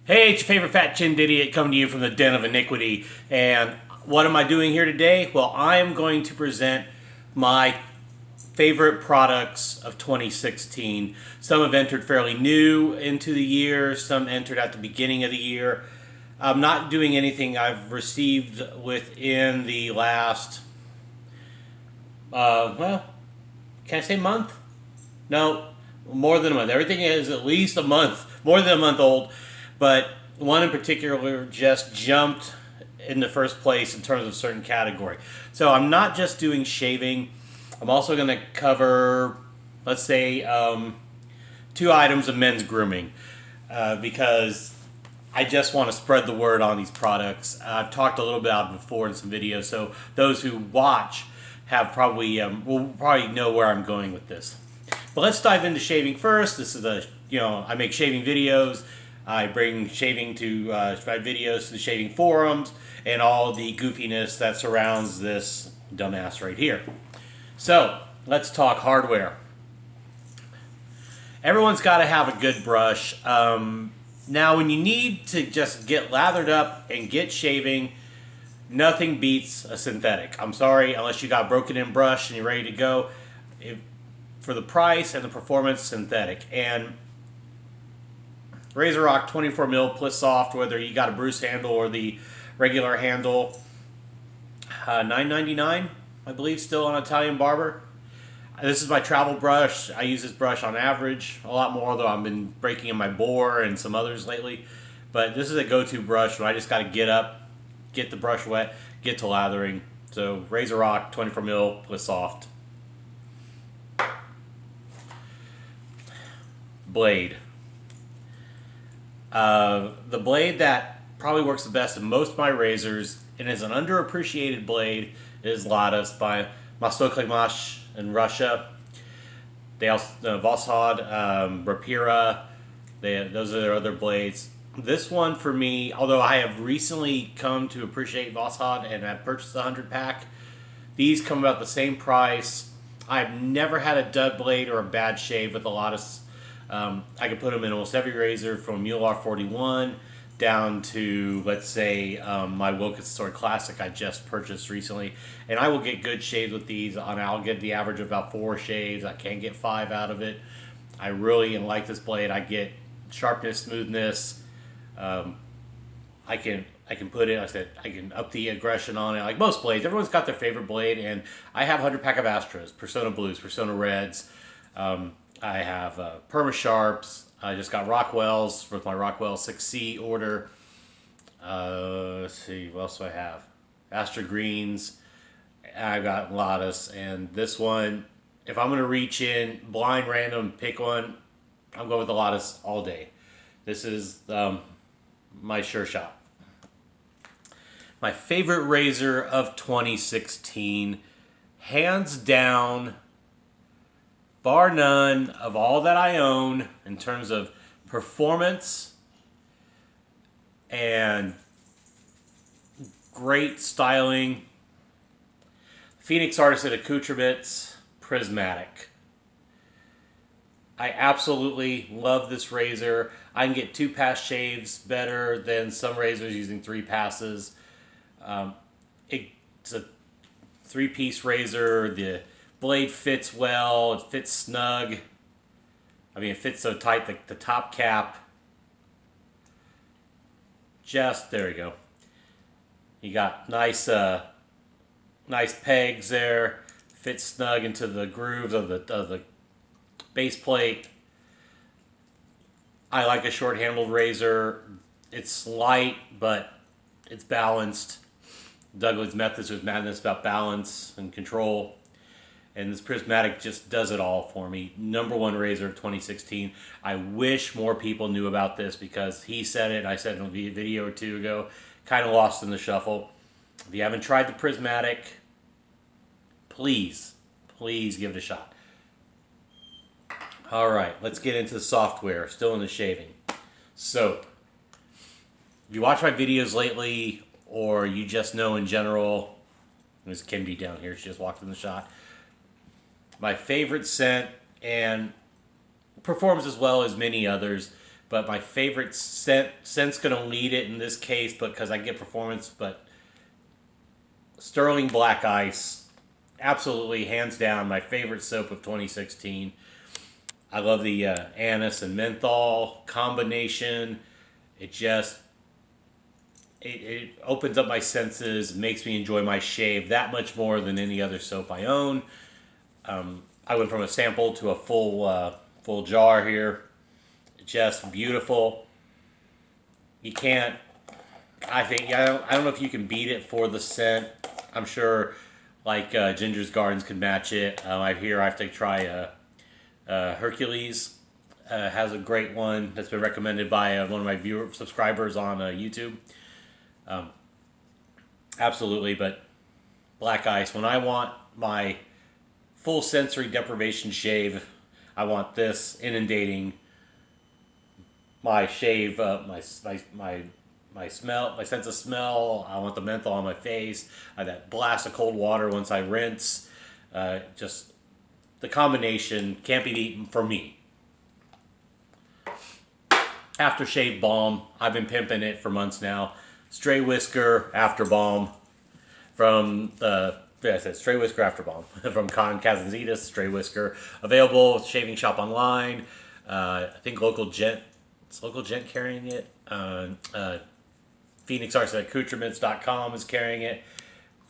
Hey, it's your favorite fat chinned idiot coming to you from the den of iniquity. And what am I doing here today? Well, I am going to present my favorite products of 2016. Some have entered fairly new into the year, some entered at the beginning of the year. I'm not doing anything I've received within the last, well, can I say month? No, more than a month. Everything is at least a month, more than a month old. But one in particular just jumped in the first place in terms of certain category. So I'm not just doing shaving. I'm also going to cover, let's say, two items of men's grooming because I just want to spread the word on these products. I've talked a little bit about it before in some videos, so those who watch have probably will probably know where I'm going with this. But let's dive into shaving first. This is I make shaving videos. I bring shaving to my videos to the shaving forums and all the goofiness that surrounds this dumbass right here. So let's talk hardware. Everyone's got to have a good brush. Now, when you need to just get lathered up and get shaving, nothing beats a synthetic. I'm sorry, unless you got broken in brush and you're ready to go. For the price and the performance, synthetic. And RazoRock 24mm Plus Soft, whether you got a Bruce handle or the regular handle, $9.99, I believe, still on Italian Barber. This is my travel brush. I use this brush on average a lot more, though I've been breaking in my Boar and some others lately. But this is a go-to brush when I just got to get up, get the brush wet, get to lathering. So RazoRock 24mm Plus Soft. Blade. The blade that probably works the best in most of my razors and is an underappreciated blade is Ladas by Mostoklimash in Russia. They also Voskhod, Rapira. Those are their other blades. This one for me, although I have recently come to appreciate Voskhod and I've purchased a 100 pack, these come about the same price. I've never had a dud blade or a bad shave with a Ladas. I can put them in almost every razor from Mule R41 down to, let's say, my Wilkins Sword Classic I just purchased recently. And I will get good shaves with these. I'll get the average of about 4 shaves. I can get 5 out of it. I really like this blade. I get sharpness, smoothness. I can put it, I can up the aggression on it. Like most blades, everyone's got their favorite blade. And I have 100 pack of Astras, Persona Blues, Persona Reds. I have Perma Sharps. I just got Rockwells with my Rockwell 6C order. Let's see, what else do I have? Astra Greens. I got Ladas. And this one, if I'm going to reach in, blind, random, pick one, I'm going with the Ladas all day. This is my sure shot. My favorite razor of 2016, hands down, bar none, of all that I own in terms of performance and great styling, Phoenix Artisan Accoutrements Prismatic. I absolutely love this razor. I can get 2 pass shaves better than some razors using 3 passes. It's a 3-piece razor. The blade fits well. It fits snug. I mean, it fits so tight that the top cap. Just there we go. You got nice pegs there. Fits snug into the grooves of the base plate. I like a short-handled razor. It's light, but it's balanced. Douglas Methods was madness about balance and control. And this Prismatic just does it all for me. #1 razor of 2016. I wish more people knew about this because he said it. I said it in a video or 2 ago. Kind of lost in the shuffle. If you haven't tried the Prismatic, please give it a shot. All right, let's get into the software. Still in the shaving. Soap. If you watch my videos lately, or you just know in general, there's Kimby down here. She just walked in the shot. My favorite scent, and performs as well as many others, but my favorite scent's going to lead it in this case, because I get performance. But Sterling Black Ice, absolutely hands down my favorite soap of 2016. I love the anise and menthol combination. It just it opens up my senses, makes me enjoy my shave that much more than any other soap I own. I went from a sample to a full jar here. Just beautiful. You can't. I think I don't know if you can beat it for the scent. I'm sure like Ginger's Gardens can match it. I have to try Hercules. Has a great one that's been recommended by one of my subscribers on YouTube. Absolutely, but Black Ice. When I want my full sensory deprivation shave, I want this inundating my shave, my smell, my sense of smell. I want the menthol on my face. I have that blast of cold water once I rinse. Just the combination can't be beaten for me. Aftershave balm. I've been pimping it for months now. Stray Whisker After Balm from Stray Whisker After Balm from Con Kazanzitas. Stray Whisker available shaving shop online. I think Local Gent carrying it. PhoenixArtsAccoutrements.com is carrying it.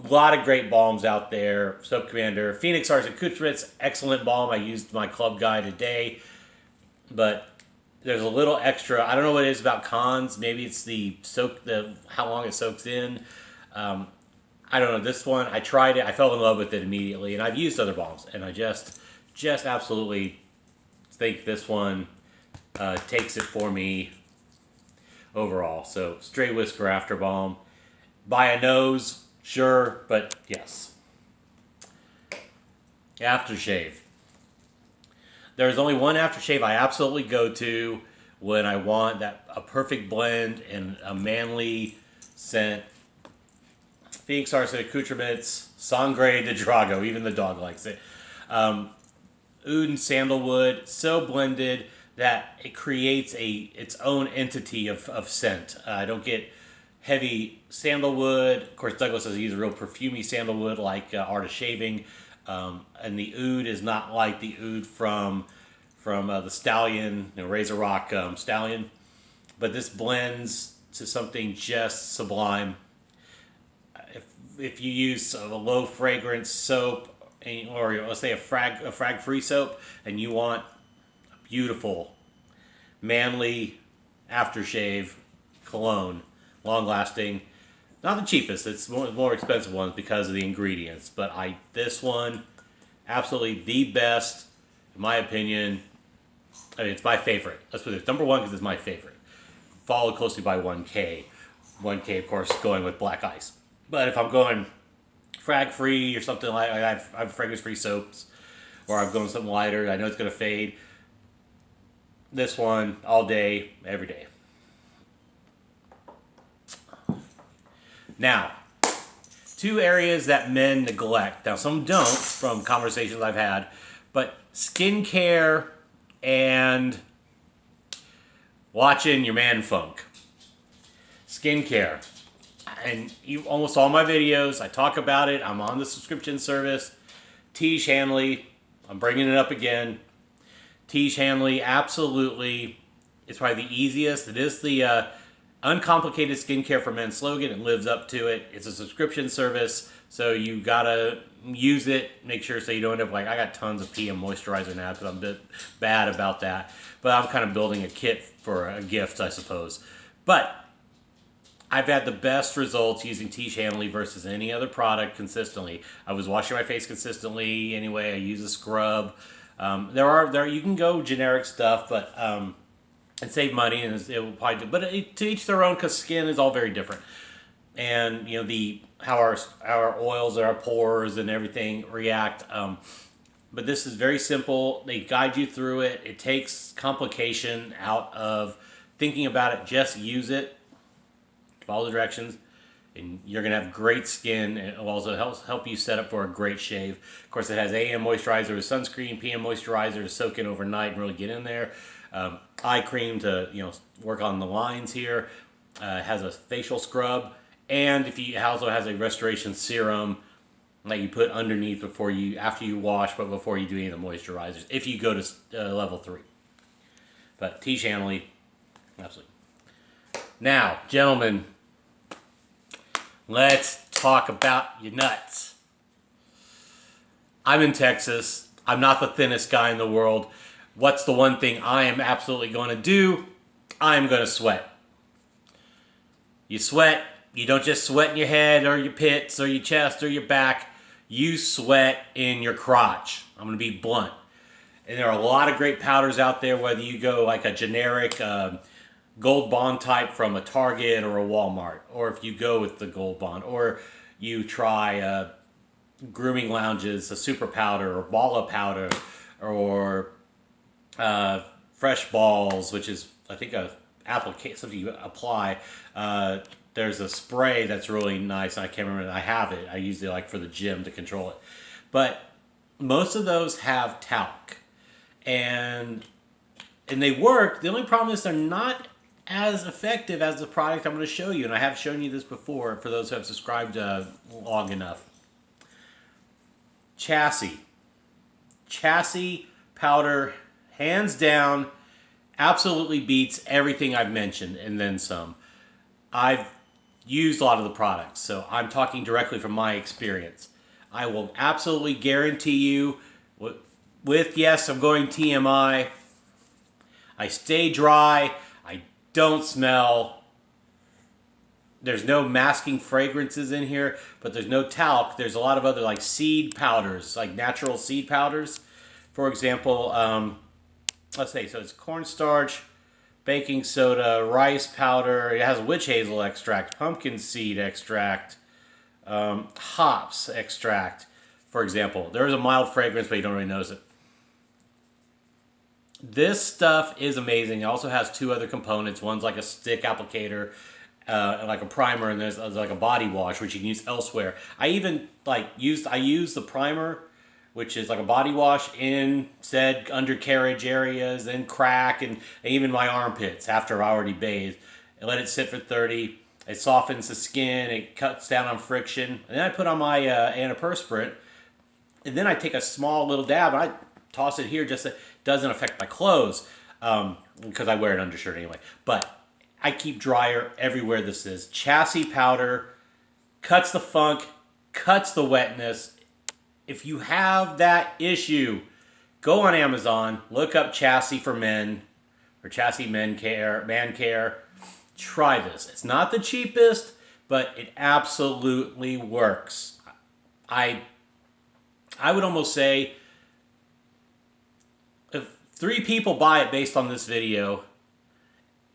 A lot of great balms out there. Soap Commander, Phoenix Arts Accoutrements, excellent balm. I used my club guy today, but there's a little extra. I don't know what it is about Cons. Maybe it's how long it soaks in. I don't know. This one, I tried it. I fell in love with it immediately, and I've used other balms, and I just absolutely think this one takes it for me overall. So Stray Whisker After Balm. By a nose, sure, but yes. Aftershave. There's only one aftershave I absolutely go to when I want a perfect blend and a manly scent. Phoenix Arts Accoutrements, Sangre de Drago, even the dog likes it. Oud and sandalwood, so blended that it creates its own entity of scent. I don't get heavy sandalwood. Of course, Douglas says he uses real perfumey sandalwood like Art of Shaving. And the oud is not like the oud from the Stallion, Razor Rock Stallion. But this blends to something just sublime. If you use a low fragrance soap, or let's say a frag free soap, and you want a beautiful, manly aftershave cologne, long lasting, not the cheapest, it's more expensive ones because of the ingredients, but this one, absolutely the best, in my opinion. I mean, it's my favorite. Let's put it number one because it's my favorite. Followed closely by 1K. 1K, of course, going with Black Ice. But if I'm going frag free or something like I have fragrance free soaps, or I'm going something lighter, I know it's going to fade. This one, all day, every day. Now, two areas that men neglect. Now, some don't from conversations I've had, but skincare and watching your man funk. Skincare. And almost all my videos, I talk about it. I'm on the subscription service. Tiege Hanley, I'm bringing it up again. Tiege Hanley, absolutely, it's probably the easiest. It is the uncomplicated skincare for men slogan. It lives up to it. It's a subscription service, so you gotta use it. Make sure so you don't end up like I got tons of PM moisturizer now because I'm a bit bad about that. But I'm kind of building a kit for a gift, I suppose. But I've had the best results using Tiege Hanley versus any other product consistently. I was washing my face consistently anyway. I use a scrub. There you can go generic stuff, but and save money, and it will probably do. But to each their own, because skin is all very different, and how our oils and our pores and everything react. But this is very simple. They guide you through it. It takes complication out of thinking about it. Just use it. Follow the directions, and you're going to have great skin. It will also help you set up for a great shave. Of course, it has AM moisturizer with sunscreen, PM moisturizer to soak in overnight and really get in there. eye cream to work on the lines here. Has a facial scrub, and if you also has a restoration serum that you put underneath after you wash, but before you do any of the moisturizers. If you go to level 3, but T. Shanley, absolutely. Now, gentlemen, let's talk about your nuts. I'm in Texas. I'm not the thinnest guy in the world. What's the one thing I am absolutely going to do? I'm going to sweat. You sweat. You don't just sweat in your head or your pits or your chest or your back. You sweat in your crotch. I'm going to be blunt. And there are a lot of great powders out there, whether you go like a generic Gold Bond type from a Target or a Walmart, or if you go with the Gold Bond, or you try Grooming Lounges, a super powder, or Bala powder, or Fresh Balls, which is, I think, something you apply. There's a spray that's really nice, and I can't remember. I have it. I use it like for the gym to control it. But most of those have talc, and they work. The only problem is they're not as effective as the product I'm going to show you, and I have shown you this before for those who have subscribed long enough. Chassis powder, hands down, absolutely beats everything I've mentioned and then some. I've used a lot of the products, so I'm talking directly from my experience. I will absolutely guarantee you, yes, I'm going TMI. I stay dry. I don't smell. There's no masking fragrances in here, but there's no talc. There's a lot of other like seed powders, like natural seed powders. For example, let's say, so it's cornstarch, baking soda, rice powder. It has witch hazel extract, pumpkin seed extract, hops extract, for example. There is a mild fragrance, but you don't really notice it. This stuff is amazing. It also has 2 other components. One's like a stick applicator, like a primer, and there's like a body wash, which you can use elsewhere. I even use the primer, which is like a body wash, in said undercarriage areas, and crack, and even my armpits after I already bathed. I let it sit for 30. It softens the skin. It cuts down on friction. And then I put on my antiperspirant, and then I take a small little dab, and I toss it here just so it doesn't affect my clothes, because I wear an undershirt anyway. But I keep dryer everywhere this is. Chassis powder cuts the funk, cuts the wetness. If you have that issue, go on Amazon, look up Chassis for Men, or Chassis Man Care. Try this. It's not the cheapest, but it absolutely works. I would almost say, if 3 people buy it based on this video,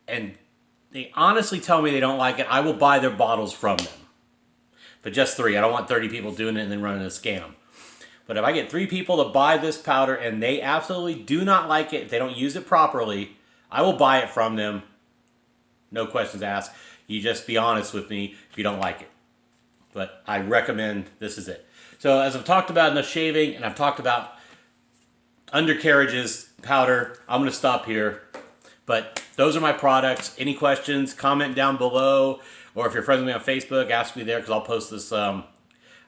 and they honestly tell me they don't like it, I will buy their bottles from them. But just 3. I don't want 30 people doing it and then running a scam. But if I get 3 people to buy this powder and they absolutely do not like it, if they don't use it properly, I will buy it from them. No questions asked. You just be honest with me if you don't like it. But I recommend this is it. So as I've talked about enough shaving, and I've talked about undercarriages, powder, I'm going to stop here. But those are my products. Any questions, comment down below. Or if you're friends with me on Facebook, ask me there, because I'll post this. I'm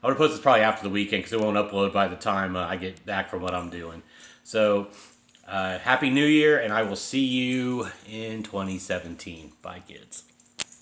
going to post this probably after the weekend, because it won't upload by the time I get back from what I'm doing. So, Happy New Year, and I will see you in 2017. Bye, kids.